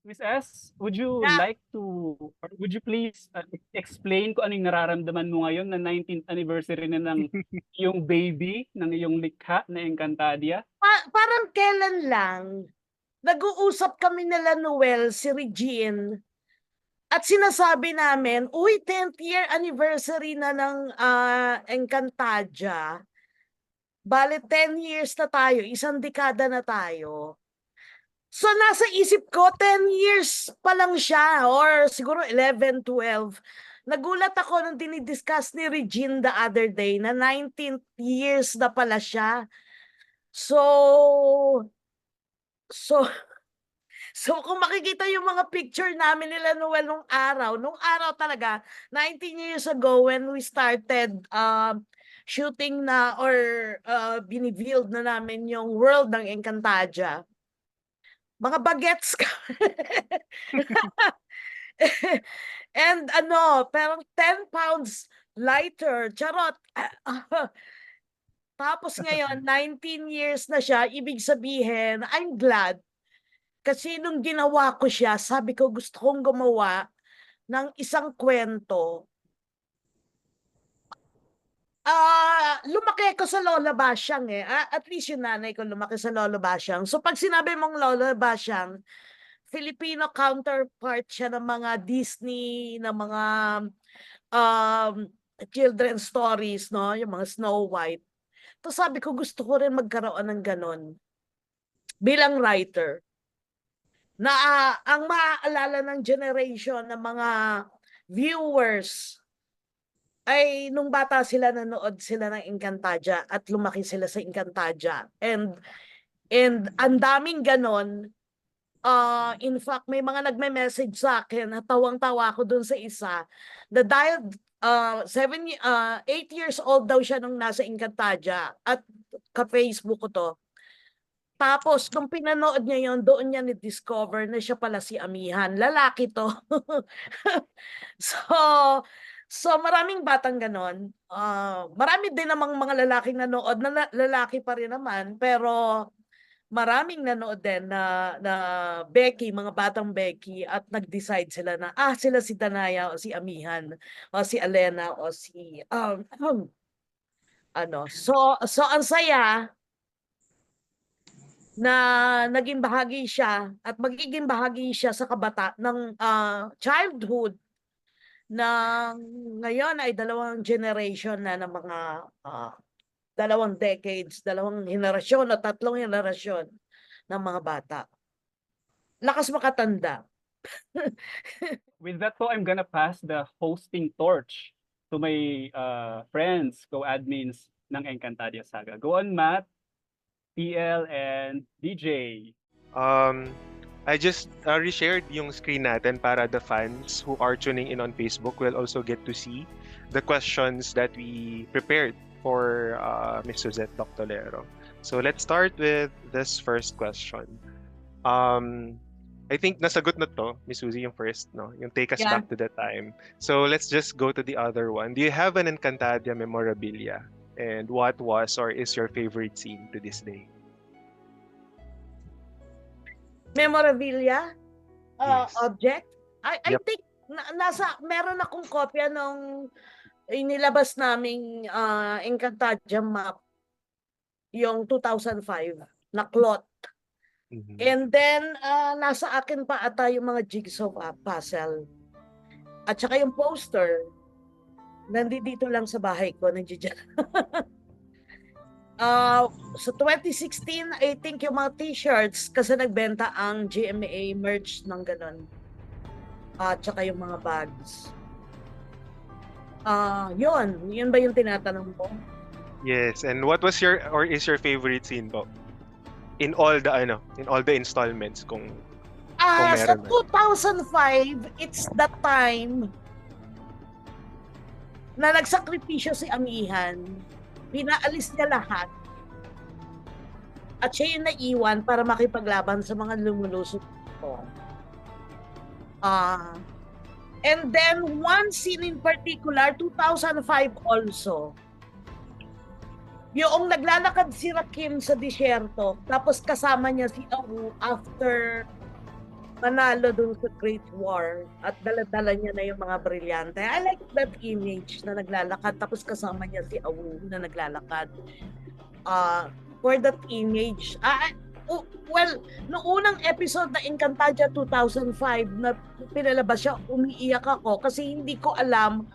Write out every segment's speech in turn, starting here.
Miss S, would you Na, like to, or would you please explain kung anong nararamdaman mo ngayon na 19th anniversary na ng iyong baby, ng iyong likha na Encantadia? parang kailan lang, nag-uusap kami nila Noel, si Regine, at sinasabi namin, uy, 10th year anniversary na ng Encantadia. Bale, 10 years na tayo, isang dekada na tayo. So, nasa isip ko, 10 years pa lang siya, or siguro 11, 12. Nagulat ako nung dinidiscuss ni Regine the other day na 19th years na pala siya. So, so, so kung makikita yung mga picture namin nila Noel nung araw talaga, 19 years ago when we started shooting na or binibuild na namin yung world ng Encantadia. Mga bagets ka. And parang 10 pounds lighter. Charot. Tapos ngayon, 19 years na siya. Ibig sabihin, I'm glad. Kasi nung ginawa ko siya, sabi ko gusto kong gumawa ng isang kwento. Lumaki ko sa Lola Basyang eh. At least yung nanay ko lumaki sa Lola Basyang. So pag sinabi mong Lola Basyang, Filipino counterpart siya ng mga Disney, ng mga um, children's stories, no? Yung mga Snow White. To sabi ko, gusto ko rin magkaroon ng ganon bilang writer. Na ang maaalala ng generation ng mga viewers ay nung bata sila nanood sila ng Encantadia at lumaki sila sa Encantadia. And ang daming ganon. In fact, may mga nagme-message sa akin, tawang-tawa ako dun sa isa, na dahil 8 years old daw siya nung nasa Encantadia at ka-Facebook ko to. Tapos, nung pinanood niya yon, doon niya ni-discover na siya pala si Amihan. Lalaki to. So, maraming batang ganon. Marami din namang mga lalaking nanood na lalaki pa rin naman, pero maraming nanood din na Becky, mga batang Becky, at nag-decide sila na sila si Danaya o si Amihan o si Alena o si so ang saya na naging bahagi siya at magiging bahagi siya sa ng childhood na ngayon ay dalawang generation na ng mga dalawang decades, dalawang henerasyon o tatlong henerasyon ng mga bata. Lakas makatanda. With that po, I'm gonna pass the hosting torch to my friends, co-admins ng Encantadia Saga. Go on, Matt, TL, and DJ. I just reshared yung screen natin para the fans who are tuning in on Facebook will also get to see the questions that we prepared for Ms. Suzette Doctolero. So let's start with this first question. I think nasagot na to, Miss Suzy, yung first, no? Yung take us back to the time. So let's just go to the other one. Do you have an Encantadia memorabilia? And what was or is your favorite scene to this day? Memorabilia? Yes. Object? I Yep. think meron akong kopya nung inilabas naming Encantadia map yung 2005 na cloth. Mhm. And then, nasa akin pa ata yung mga jigsaw puzzle. At saka yung poster, nandito lang sa bahay ko, nandiyan. Sa 2016, I think yung mga t-shirts, kasi nagbenta ang GMA merch ng ganun. At saka yung mga bags. Yun ba yung tinatanong mo? Yes, and what was your or is your favorite scene po? In all the installments kung Sa meron man. 2005, it's the time na nagsakripisyo si Amihan. Pinaalis niya lahat. At siya yung naiwan para makipaglaban sa mga lumulusot ko. And then, one scene in particular, 2005 also, yung naglalakad si Rakim sa disyerto, tapos kasama niya si Awu after manalo dun sa Great War at dala-dala niya na yung mga brilyante. I like that image na naglalakad tapos kasama niya si Awu na naglalakad. For that image, well, noong unang episode na Encantadia 2005 na pinalabas siya, umiiyak ako kasi hindi ko alam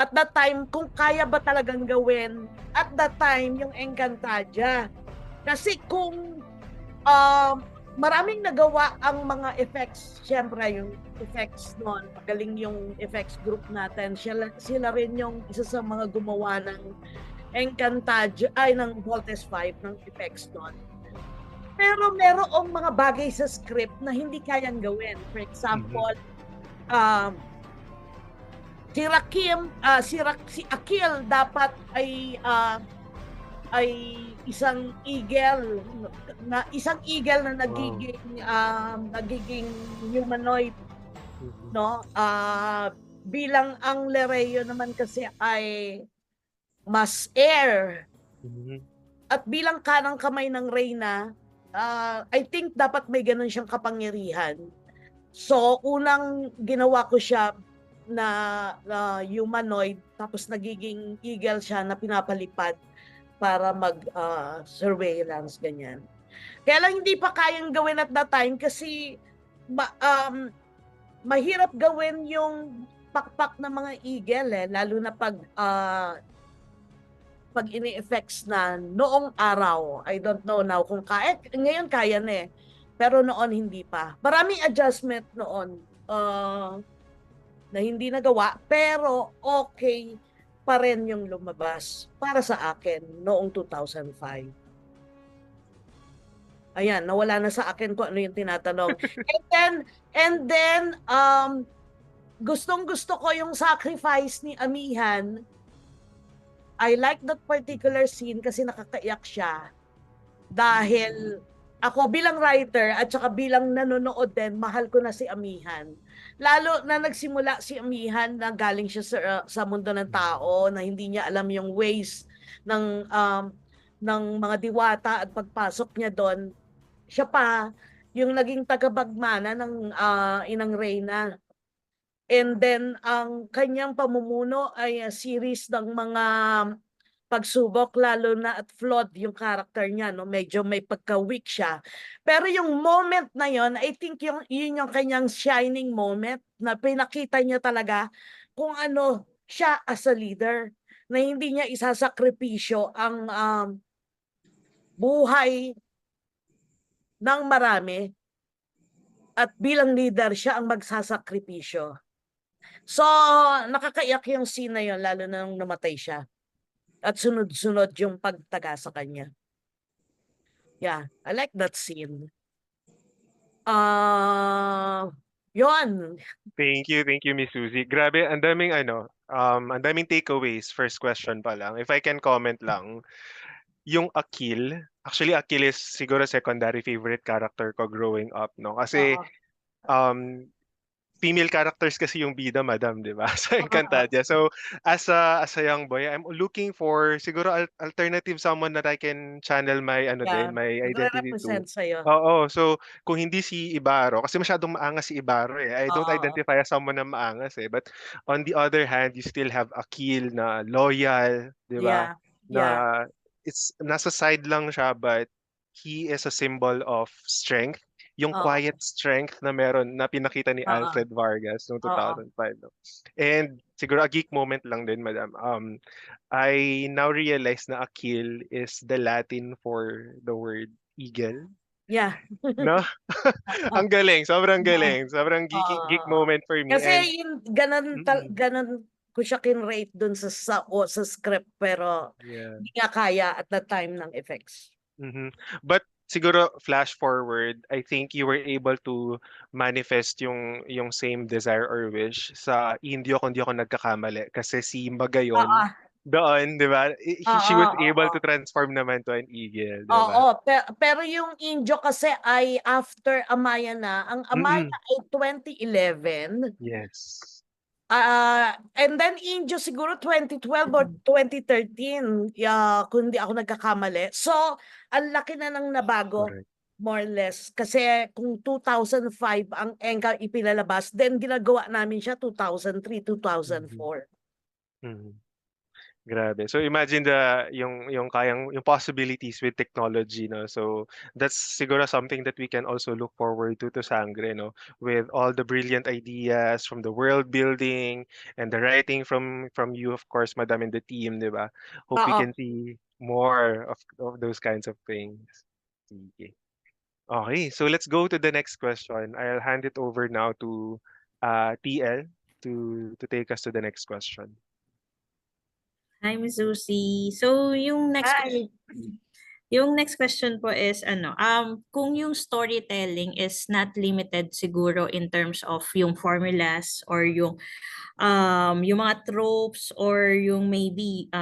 at that time kung kaya ba talagang gawin at that time yung Encantadia. Kasi kung maraming nagawa ang mga effects, syempre yung effects noon, magaling yung effects group natin. Sila rin yung isa sa mga gumawa ng Encantadia, ng Voltes 5 ng effects noon. Pero merong mga bagay sa script na hindi kayang gawin. For example, si Akil dapat ay isang eagle na nagiging humanoid, no? Bilang ang Lereo naman kasi ay mas air at bilang kanang kamay ng Reyna, I think dapat may ganun siyang kapangyarihan. So unang ginawa ko siya na humanoid tapos nagiging eagle siya na pinapalipad para mag-surveillance, ganyan. Kaya lang hindi pa kayang gawin at that time kasi mahirap gawin yung pakpak ng mga eagle lalo na pag ini-effects na noong araw. I don't know now kung kaya. Ngayon kaya na pero noon hindi pa. Maraming adjustment noon na hindi nagawa pero okay pa rin yung lumabas para sa akin noong 2005. Ayan, nawala na sa akin kung ano yung tinatanong. and then gustong-gusto ko yung sacrifice ni Amihan. I like that particular scene kasi nakakaiyak siya. Dahil ako bilang writer at saka bilang nanonood din, mahal ko na si Amihan. Lalo na nagsimula si Amihan na galing siya sa mundo ng tao na hindi niya alam yung ways ng mga diwata at pagpasok niya doon. Siya pa yung naging tagabagmana ng Inang Reyna. And then ang kanyang pamumuno ay series ng mga pagsubok, lalo na at flawed yung character niya, no? Medyo may pagka-weak siya. Pero yung moment na yon, I think yun yung kanyang shining moment na pinakita niya talaga kung ano siya as a leader, na hindi niya isasakripisyo ang buhay ng marami at bilang leader siya ang magsasakripisyo. So, nakakaiyak yung scene na yun, lalo na nung namatay siya. At sunod-sunod yung pagtaga sa kanya. Yeah, I like that scene. Yun. Thank you, Miss Suzy. Grabe, ang daming ang daming takeaways. First question pa lang. If I can comment lang, yung Akil, actually Akil is siguro secondary favorite character ko growing up, no? Kasi female characters kasi yung bida, madam, di ba? Sa Encantadia. So, as a young boy, I'm looking for siguro alternative someone that I can channel my my identity to. Sa'yo. Oo. So, kung hindi si Ibarro, kasi masyadong maangas si Ibarro eh. I don't identify as someone na maangas eh. But on the other hand, you still have Akil na loyal, di ba? Na it's nasa side lang siya, but he is a symbol of strength. Yung quiet strength na meron na pinakita ni Alfred Vargas noong 2005. No? And siguro a geek moment lang din, madam. I now realize na Akil is the Latin for the word eagle. Yeah. No? Ang galing, sobrang galing. Sobrang geek moment for me. Kasi yung ganun ko siya kinrate dun sa script pero hindi nga kaya at that time ng effects. But siguro flash forward, I think you were able to manifest yung same desire or wish sa Indio kung di ako nagkakamali. Kasi si Magayon, doon, di ba? She was able to transform naman to an eagle, di ba? Pero yung Indio kasi ay after Amaya na. Ang Amaya ay 2011. Yes. And then Indio siguro 2012 or 2013, kung di ako nagkakamali. So, ang laki na nang nabago. Correct. more or less. Kasi kung 2005 ang Enka ipinalabas, then ginagawa namin siya 2003, 2004. Mhm. Grabe. So imagine yung kayang yung possibilities with technology, no. So that's siguro something that we can also look forward to Sangre, no, with all the brilliant ideas from the world building and the writing from you, of course, Madam, and the team, 'di ba? Hope we Oo. can see more of those kinds of things. Sige. Okay, so let's go to the next question. I'll hand it over now to TL to take us to the next question. Hi, Miss Susie. So, Ay, yung next question po is kung yung storytelling is not limited siguro in terms of yung formulas or yung mga tropes or yung maybe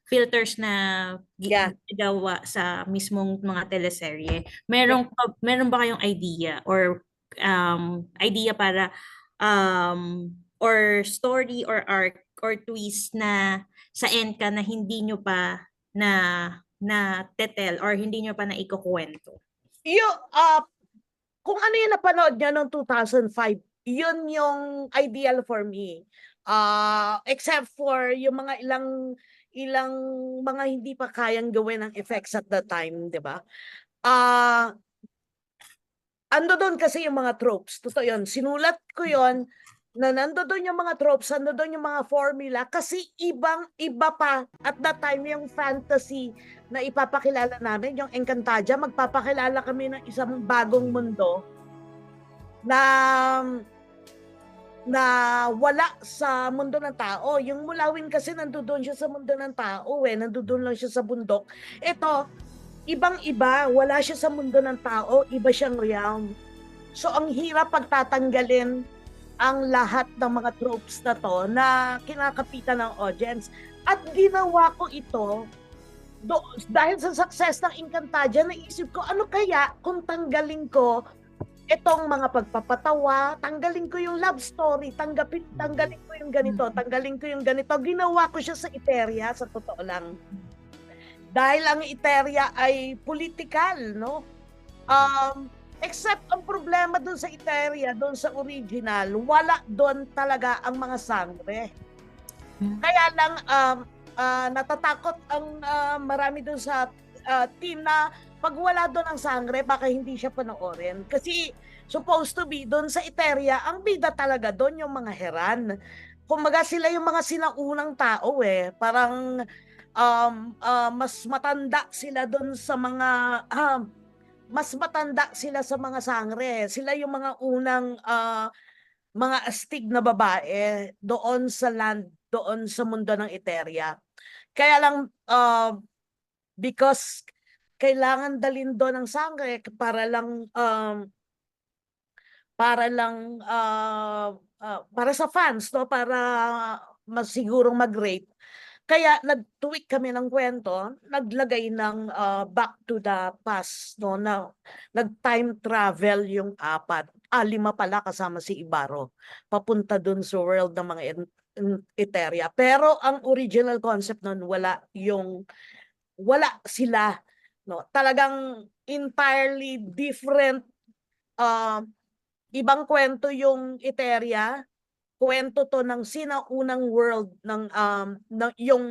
filters na Yeah. ginagawa sa mismong mga teleserye. Meron ba kayong idea or idea para or story or arc or twist na sa Enka na hindi nyo pa na tetel or hindi nyo pa na ikukwento? Kung ano yung napanood niya noong 2005, yun yung ideal for me. Except for yung mga ilang mga hindi pa kayang gawin ng effects at that time, di ba? Ando doon kasi yung mga tropes. Totoo yun. Sinulat ko yun na nando doon yung mga tropes, nando doon yung mga formula kasi iba pa at that time yung fantasy na ipapakilala namin, yung Encantadia, magpapakilala kami ng isang bagong mundo na wala sa mundo ng tao. Yung Mulawin kasi nandoon siya sa mundo ng tao nandoon lang siya sa bundok. Ito, ibang-iba, wala siya sa mundo ng tao, iba siyang realm. So ang hirap pagtatanggalin ang lahat ng mga tropes na to na kinakapitan ng audience. At ginawa ko ito dahil sa success ng Encantadia, naisip ko, ano kaya kung tanggalin ko itong mga pagpapatawa, tanggalin ko yung love story, tanggalin ko yung ganito, tanggalin ko yung ganito. Ginawa ko siya sa Eteria, sa totoo lang. Dahil ang Eteria ay political, no? Except ang problema doon sa Eteria, doon sa original, wala doon talaga ang mga sangre. Kaya lang natatakot ang marami doon sa team na pag wala doon ang sangre, baka hindi siya panoorin. Kasi supposed to be doon sa Eteria, ang bida talaga doon yung mga heran. Kumbaga sila yung mga sinaunang tao Parang mas matanda sila doon sa mga mas matanda sila sa mga sangre. Sila yung mga unang mga astig na babae doon sa land, doon sa mundo ng Eteria. Kaya lang because kailangan dalin doon ang sangre para sa fans, no, para mas sigurong mag-rate. Kaya nag-tweak kami ng kwento, naglagay ng back to the past, no, na nag-time travel yung 4. 5 pala kasama si Ibarro. Papunta dun sa world ng mga Eteria. Pero ang original concept nun, wala sila, no. Talagang entirely different, ibang kwento yung Eteria. Kwento to ng sinaunang world ng yung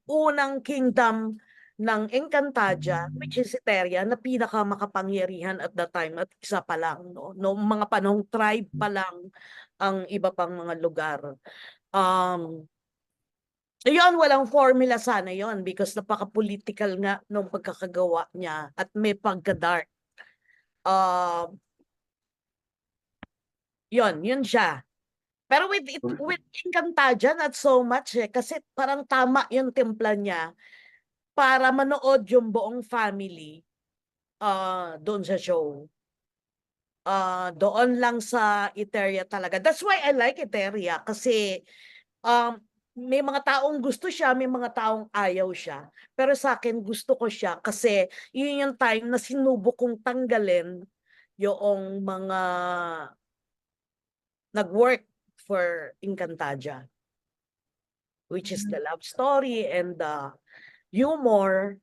unang kingdom ng Encantadia, which is Eteria, na pinakamakapangyarihan at that time at isa pa lang, no mga panahong tribe pa lang ang iba pang mga lugar. Yun, walang formula sana yon because napaka-political nga nung pagkakagawa niya at may pagka-dark. Yun siya. Pero with Encantadia, not so much kasi parang tama yung timpla niya para manood yung buong family doon sa show. Doon lang sa Eteria talaga. That's why I like Eteria kasi may mga taong gusto siya, may mga taong ayaw siya. Pero sa akin, gusto ko siya kasi yun yung time na sinubok kong tanggalin yung mga nag-work for Encantadia, which is the love story and the humor.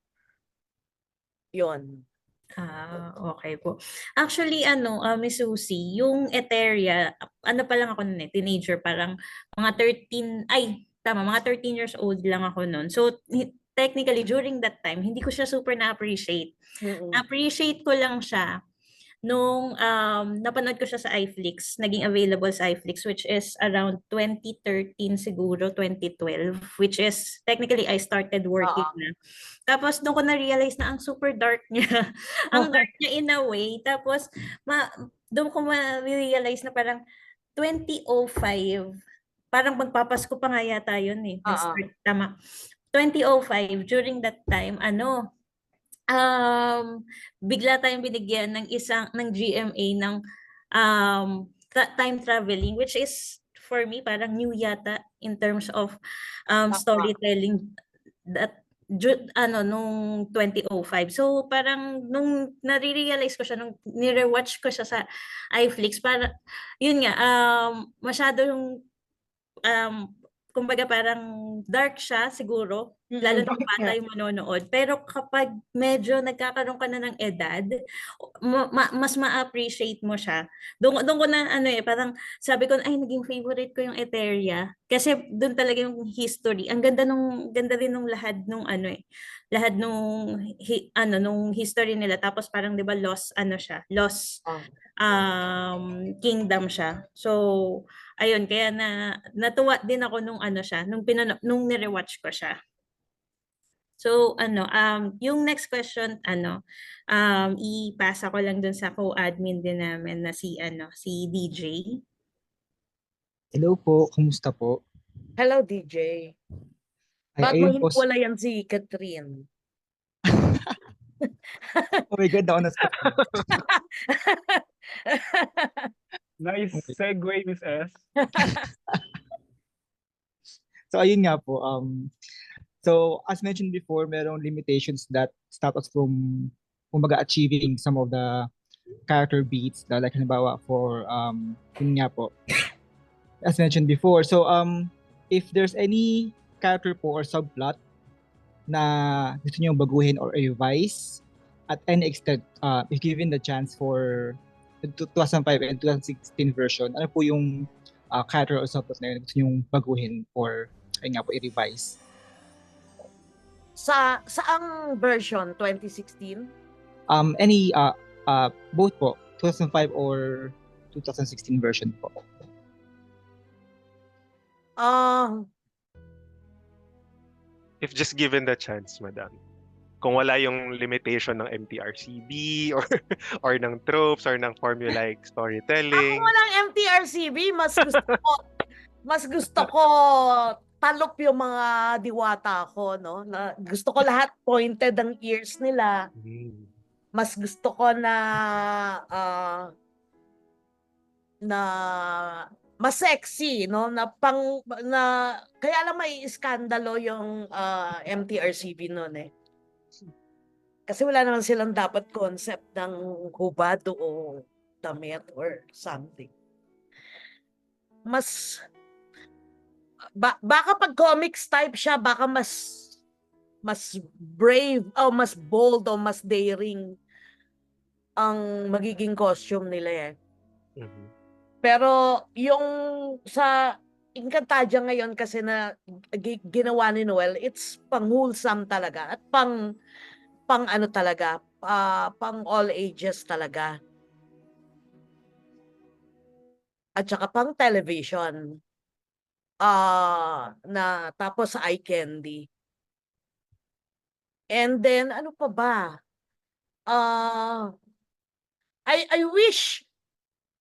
Yun. Okay po. Actually, Miss Susie, yung Eteria, ano pa lang ako nun teenager, parang mga 13, ay, tama, mga 13 years old lang ako nun. So, technically, during that time, hindi ko siya super na-appreciate. Mm-mm. Appreciate ko lang siya nung napanood ko siya sa iFlix, naging available sa iFlix, which is around 2013 siguro, 2012, which is technically I started working Oo. na. Tapos doon ko na-realize na ang super dark niya. Ang dark niya in a way. Tapos doon ko ma-realize na parang 2005, parang magpapasko pa nga yata yun eh. Oo. Tama. 2005, during that time, bigla tayong binigyan ng GMA ng time traveling, which is for me parang new yata in terms of storytelling that nung 2005. So parang nung nare-realize ko siya, nung nire-watch ko siya sa iFlix, para yun nga, masyadong kumbaga parang dark siya siguro, lalo na Dark bata nga. yung manonood. Pero kapag medyo nagkakaroon ka na ng edad, mas ma-appreciate mo siya. Doon ko na parang sabi ko, ay naging favorite ko yung Eteria. Kasi doon talaga yung history. Ang ganda din nung lahat nung lahat nung history nila. Tapos parang 'di ba lost lost Oh. kingdom siya. So ayun, kaya natuwa din ako nung siya, nung nire-watch ko siya. So yung next question, ipasa ko lang dun sa co-admin din namin na si DJ. Hello po, kumusta po? Hello, DJ. Ay, Ba't mo ayun po. wala yan si Catherine? Oh my God, ako na-spot. Nice Okay. segue, Miss S. So ayun nga po, so as mentioned before, merong limitations that stop us from kumbaga achieving some of the character beats, like halimbawa for yun nga po, as mentioned before. So if there's any character po or subplot na gusto niyo baguhin or revise at any extent, if given the chance for the 2005 and 2016 version, ano po yung character or subplot na yun gusto niyong baguhin or ayun nga po i-revise? Saang version? 2016? Any both po, 2005 or 2016 version po. If just given the chance, madam. Kung wala yung limitation ng MTRCB or ng tropes or ng formulaic Ako storytelling. walang MTRCB, mas gusto ko talop yung mga diwata ko, no? Gusto ko lahat pointed ang ears nila. Mas gusto ko na mas sexy, no? Na kaya lang may iskandalo yung MTRCB noon eh. Kasi wala naman silang dapat concept ng hubad o damit or something. Baka pag comics type siya, baka mas brave o mas bold o mas daring ang magiging costume nila eh. Pero yung sa Encantadia ngayon kasi na ginawa ni Noel, it's pang wholesome talaga at pang ano talaga, pang all ages talaga. At saka pang television. Na tapos eye candy. And then ano pa ba? I wish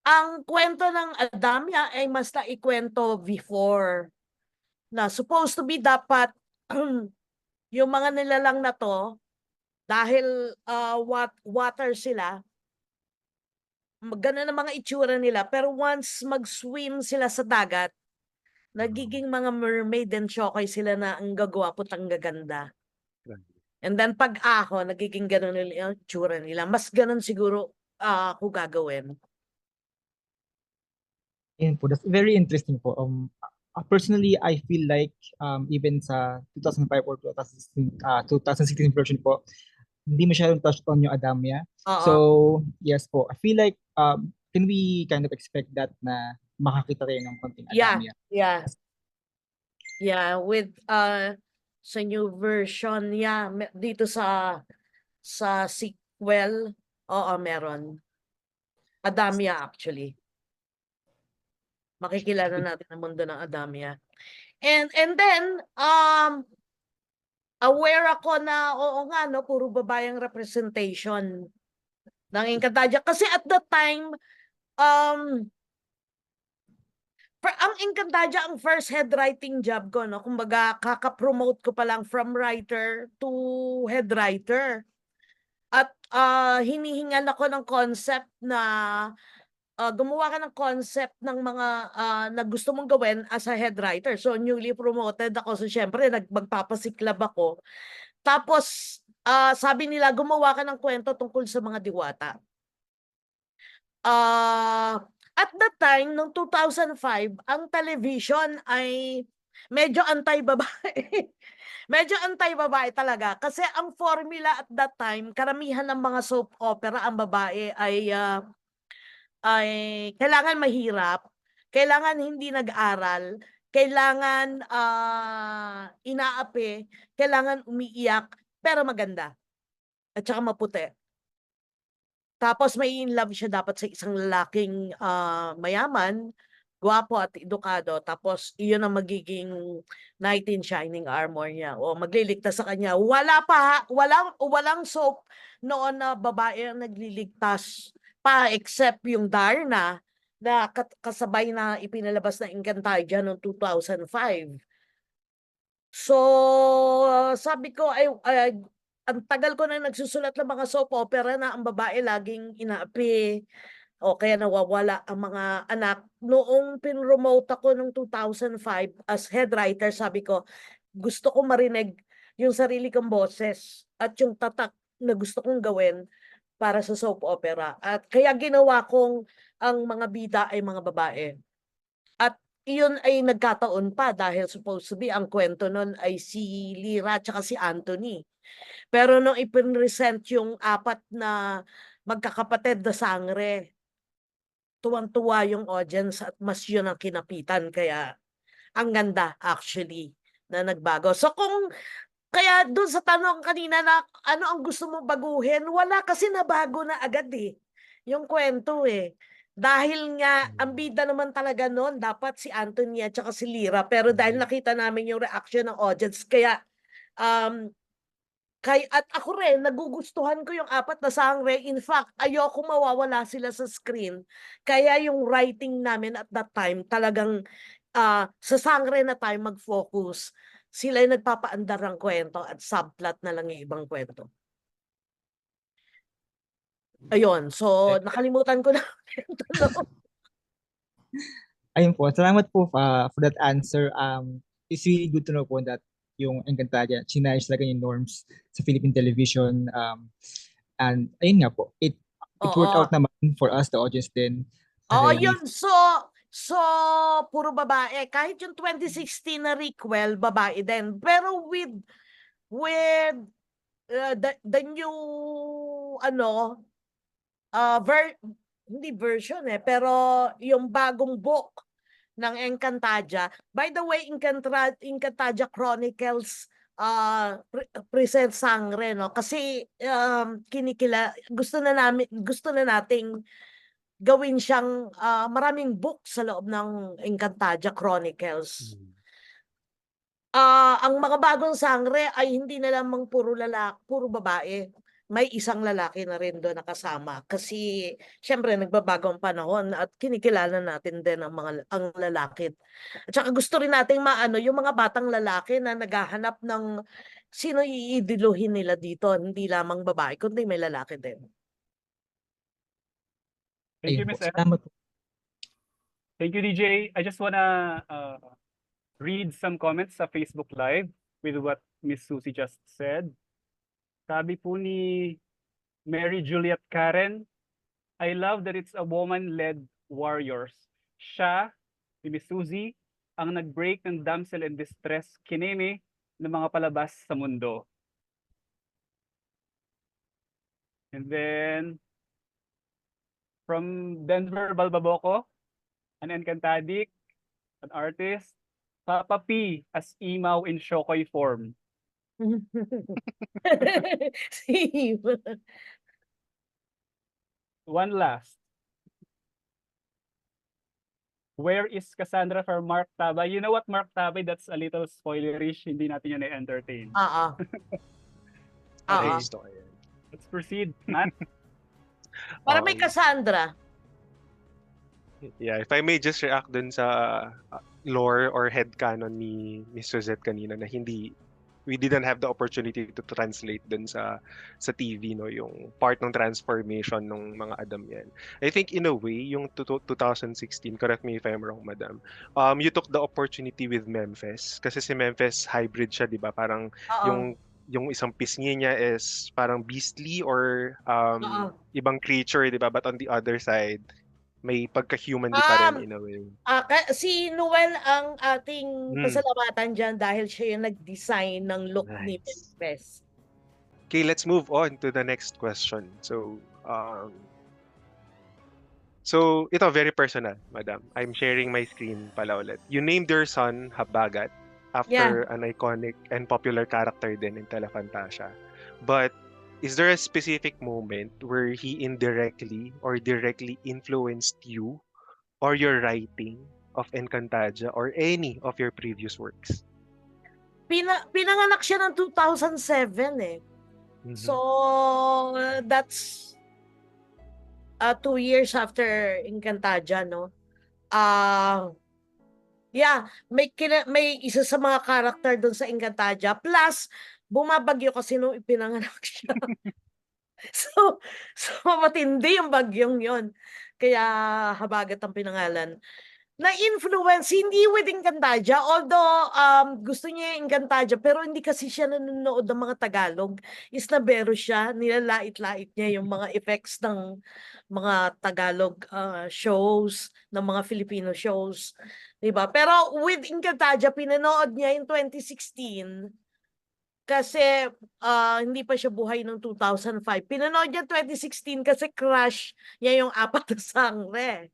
ang kwento ng Adamya ay mas naikwento before, na supposed to be dapat yung mga nilalang na to, dahil water sila, gano'n ang mga itsura nila, pero once mag-swim sila sa dagat, nagiging mga mermaid and chokoy sila na ang gagwapo at ang gaganda. And then pag nagiging gano'n yung itsura nila. Mas gano'n siguro ako gagawin. Yun po, that's very interesting po. Personally, I feel like even sa 2005 or 2016 version po, hindi masyadong touched on yung Adamya. Oo. So, yes po. I feel like, can we kind of expect that na makakita tayo ng konting Yeah, Adamya? yeah. Yeah, with sa new version, yeah, dito sa sequel, oo, meron. Adamya actually. Makikilala natin ang mundo ng Adamya. And then aware ako na oo nga no, puro babayang representation ng Encantadia kasi at that time ang Encantadia ang first head writing job ko no, kumbaga kaka-promote ko pa lang from writer to head writer. At hinihingan ako ng concept na gumawa ka ng concept ng mga na gusto mong gawin as a head writer. So newly promoted ako. So syempre magpapasiklab ako. Tapos sabi nila gumawa ka ng kwento tungkol sa mga diwata. At that time, noong 2005, ang television ay medyo anti-babae. Medyo anti-babae talaga. Kasi ang formula at that time, karamihan ng mga soap opera, ang babae ay kailangan mahirap, kailangan hindi nag-aral, kailangan inaapi, kailangan umiiyak, pero maganda. At saka maputi. Tapos may in love siya dapat sa isang lalaking mayaman, gwapo at edukado. Tapos iyon ang magiging knight in shining armor niya o magliligtas sa kanya. Walang soap noon na babae ang nagliligtas pa except yung Darna na kasabay na ipinalabas na Encantadia noong 2005. So, sabi ko ay ang tagal ko na nagsusulat ng mga soap opera na ang babae laging inaapi o kaya nawawala ang mga anak. Noong pinromote ako noong 2005 as head writer, sabi ko, gusto ko marinig yung sarili kong boses at yung tatak na gusto kong gawin para sa soap opera. At kaya ginawa kong ang mga bida ay mga babae. At iyon ay nagkataon pa dahil supposed to be ang kwento nun ay si Lyra at si Anthony. Pero nung ipinresent yung apat na magkakapatid na sangre, tuwang-tuwa yung audience at mas yun ang kinapitan. Kaya ang ganda actually na nagbago. So kaya doon sa tanong kanina na ano ang gusto mong baguhin, wala kasi nabago na agad yung kwento Dahil nga, ang bida naman talaga noon, dapat si Anthony at si Lyra. Pero dahil nakita namin yung reaction ng audience, kaya at ako rin, nagugustuhan ko yung apat na sangre. In fact, ayoko mawawala sila sa screen. Kaya yung writing namin at that time, talagang sa sangre na tayo mag-focus. Sila yung nagpapaandar ng kwento at subplot na lang yung ibang kwento. Ayun, so nakalimutan ko na yung tanong. Ayun po, salamat po for that answer. It's really good to know po that yung Encantadia, chinayos talaga yung norms sa Philippine television. And ayun nga po, it worked out naman for us, the audience din. Oo, yun. So, puro babae. Kahit yung 2016 na requel, babae din. Pero with the new, hindi version pero yung bagong book ng Encantadia. By the way, Encantadia Chronicles present sangre no kasi gusto na nating gawin siyang maraming book sa loob ng Encantadia Chronicles. Ang mga bagong sangre ay hindi na lamang puro babae. May isang lalaki na rin doon nakasama kasi syempre nagbabago ang panahon at kinikilala natin din ang lalaki. At saka gusto rin nating maano yung mga batang lalaki na naghahanap ng sino iidiluhin nila dito, hindi lamang babae kundi may lalaki din. Thank you, Ayun Miss po, M. salamat po. Thank you, DJ. I just wanna read some comments sa Facebook Live with what Miss Susie just said. Sabi po ni Mary Juliet Karen, I love that it's a woman-led warriors. Siya, si Miss Susie, ang nag-break ng damsel in distress kineme ng mga palabas sa mundo. And then, from Denver Balbaboco, an Encantadic, an artist, Papa P as Imaw in Shokoy form. Same. One last. Where is Cassandra for Mark Tabay? You know what, Mark Tabay? That's a little spoilerish. Hindi natin yun na-entertain. Oo. Ay, Oo. gusto ko yan. Let's proceed, Matt. Para may Okay. Cassandra. Yeah, if I may just react dun sa lore or headcanon ni Miss Suzette kanina na we didn't have the opportunity to translate dun sa TV, no, yung part ng transformation ng mga Adam yan. I think in a way, yung 2016, correct me if I'm wrong, madam, you took the opportunity with Memphis kasi si Memphis hybrid siya, di ba? Parang Oo. yung isang pisngi niya is parang beastly or Oo. ibang creature, di ba? But on the other side, may pagka-humanly pa rin in a way. Si Noel ang ating Hmm. pasalamatan dyan dahil siya yung nag-design ng look ni Nice. Memphis. Okay, let's move on to the next question. So ito very personal, madam. I'm sharing my screen pala ulit. You named your son Habagat after an iconic and popular character din in Telefantasia. But is there a specific moment where he indirectly or directly influenced you or your writing of Encantadia or any of your previous works? Pinanganak siya ng 2007 eh. Mhm. So, that's 2 years after Encantadia, no? Yeah, may isa sa mga karakter doon sa Encantadia. Plus, bumabagyo kasi nung ipinanganak siya. So matindi yung bagyong yon. Kaya Habagat ang pinangalan. Na-influence, hindi with Encantadia, although gusto niya yung Encantadia, pero hindi kasi siya nanonood ng mga Tagalog. Isnabero siya, nilalait-lait niya yung mga effects ng mga Tagalog shows, ng mga Filipino shows. Diba? Pero with Encantadia, pinanood niya in 2016 kasi hindi pa siya buhay noong 2005. Pinanood niya 2016 kasi crush niya yung Apat na Sangre.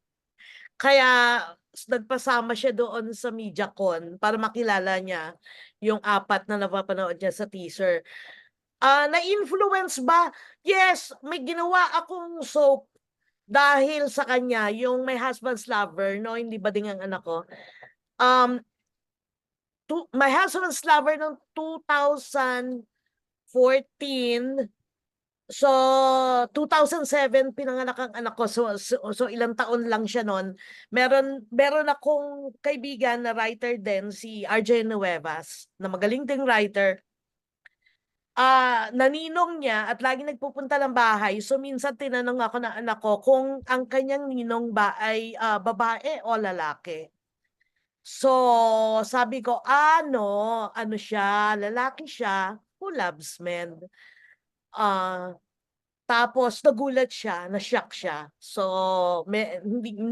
Kaya nagpasama siya doon sa MediaCon para makilala niya yung apat na napapanood niya sa teaser. Na-influence ba? Yes, may ginawa akong soap dahil sa kanya, yung My Husband's Lover, no? Hindi ba din ang anak ko? My Husband's Lover noong 2014. So, 2007 pinanganak ang anak ko. So ilang taon lang siya noon. Meron akong kaibigan na writer din, si RJ Nuevas, na magaling ding writer. Naninong niya at lagi nagpupunta ng bahay. So minsan tinanong ako ng anak ko kung ang kanyang ninong ba ay babae o lalaki. So, sabi ko, ano siya, lalaki siya who loves men. Tapos nagulat siya, na-shock siya. So,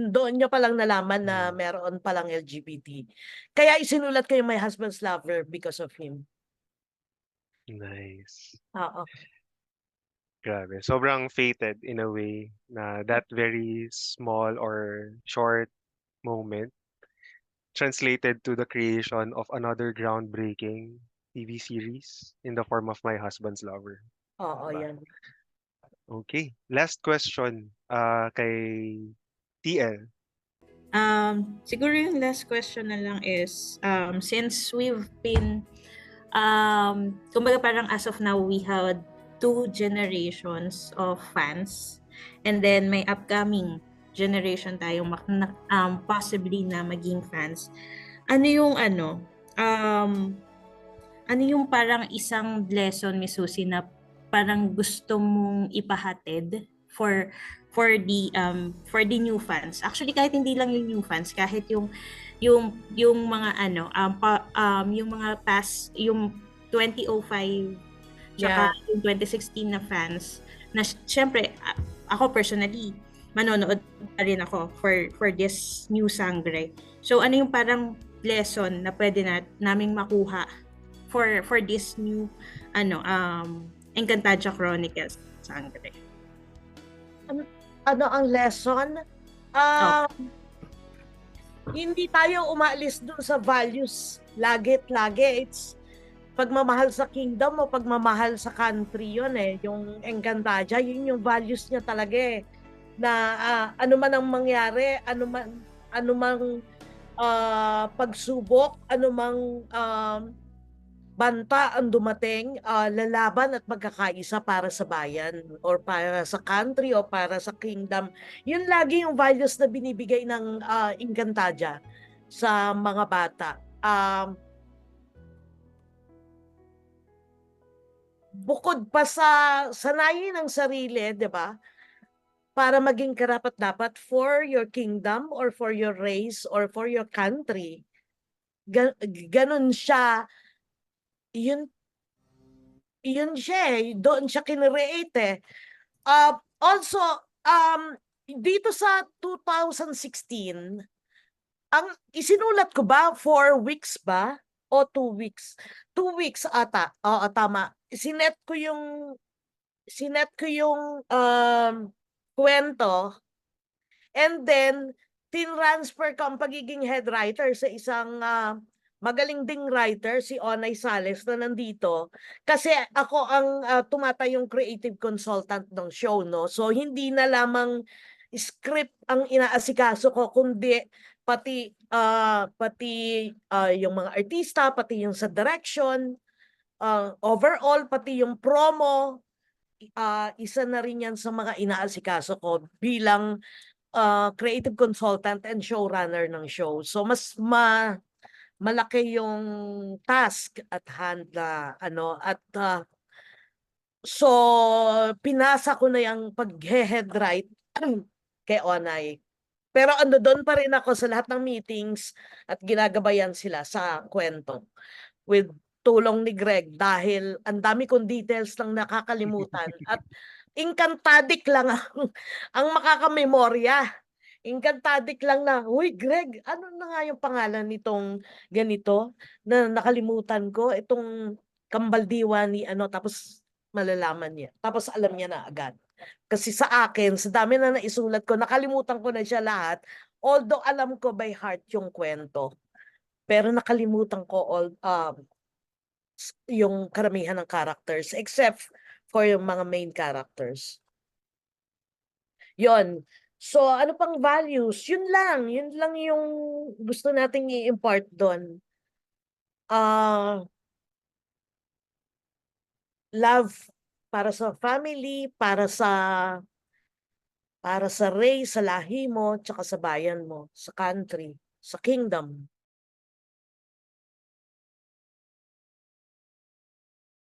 doon niya palang nalaman na meron palang LGBT. Kaya isinulat ko yung My Husband's Lover because of him. Nice. Oo. Grabe. Sobrang fated in a way na that very small or short moment translated to the creation of another groundbreaking TV series in the form of My Husband's Lover. Oo, Diba? yan. Okay. Last question kay TL. Siguro yung last question na lang is, since we've been, kumbaga parang as of now, we had 2 generations of fans, and then may upcoming generation tayong possibly na maging fans. Ano yung parang isang lesson, Miss Susie, na parang gusto mong ipahatid for the new fans? Actually, kahit hindi lang yung new fans, kahit yung mga yung mga past, yung 2005 tsaka yung 2016 na fans, na syempre ako personally manonood pa rin ako for this new Sangre. So ano yung parang lesson na pwede naming makuha for this new Encantadia Chronicles Sangre? Ano ang lesson? Oh. Hindi tayo umalis dun sa values lagi. It's pagmamahal sa kingdom o pagmamahal sa country yun eh. Yung Encantadia, yun yung values niya talaga eh. Na ano man ang mangyari, ano mang pagsubok, ano mang banta ang dumating, lalaban at magkakaisa para sa bayan or para sa country o para sa kingdom. Yun lagi yung values na binibigay ng Encantadia sa mga bata. Bukod pa sa sanayin ng sarili, 'di ba? Para maging karapat-dapat for your kingdom or for your race or for your country. Ganun siya. Yun siya eh. Doon siya kinreate eh. Also, dito sa 2016, ang isinulat ko ba 4 weeks ba? O 2 weeks? 2 weeks ata. Oo, tama. Sinet ko yung kwento, and then tinransfer ko ang pagiging head writer sa isang magaling ding writer, si Onay Sales, na nandito. Kasi ako ang tumatayong creative consultant ng show, no? So, hindi na lamang script ang inaasikaso ko, kundi pati yung mga artista, pati yung sa direction, overall, pati yung promo, isa na rin yan sa mga inaasikaso ko bilang creative consultant and showrunner ng show. So, mas malaki yung task at hand na so pinasa ko na yung pag-head write kay Onay. Pero doon pa rin ako sa lahat ng meetings at ginagabayan sila sa kwento with tulong ni Greg dahil ang dami kong details lang nakakalimutan at inkantadik lang ang makakamemorya. Inkantadik lang na, uy Greg, ano na nga yung pangalan nitong ganito na nakalimutan ko, itong kambaldiwa ni tapos malalaman niya. Tapos alam niya na agad. Kasi sa akin, sa dami na naisulat ko, nakalimutan ko na siya lahat. Although alam ko by heart yung kwento. Pero nakalimutan ko yung karamihan ng characters except for yung mga main characters. Yon. So, ano pang values? Yun lang yung gusto nating i-impart doon. Love para sa family, para sa race, sa lahi mo, tsaka sa bayan mo, sa country, sa kingdom.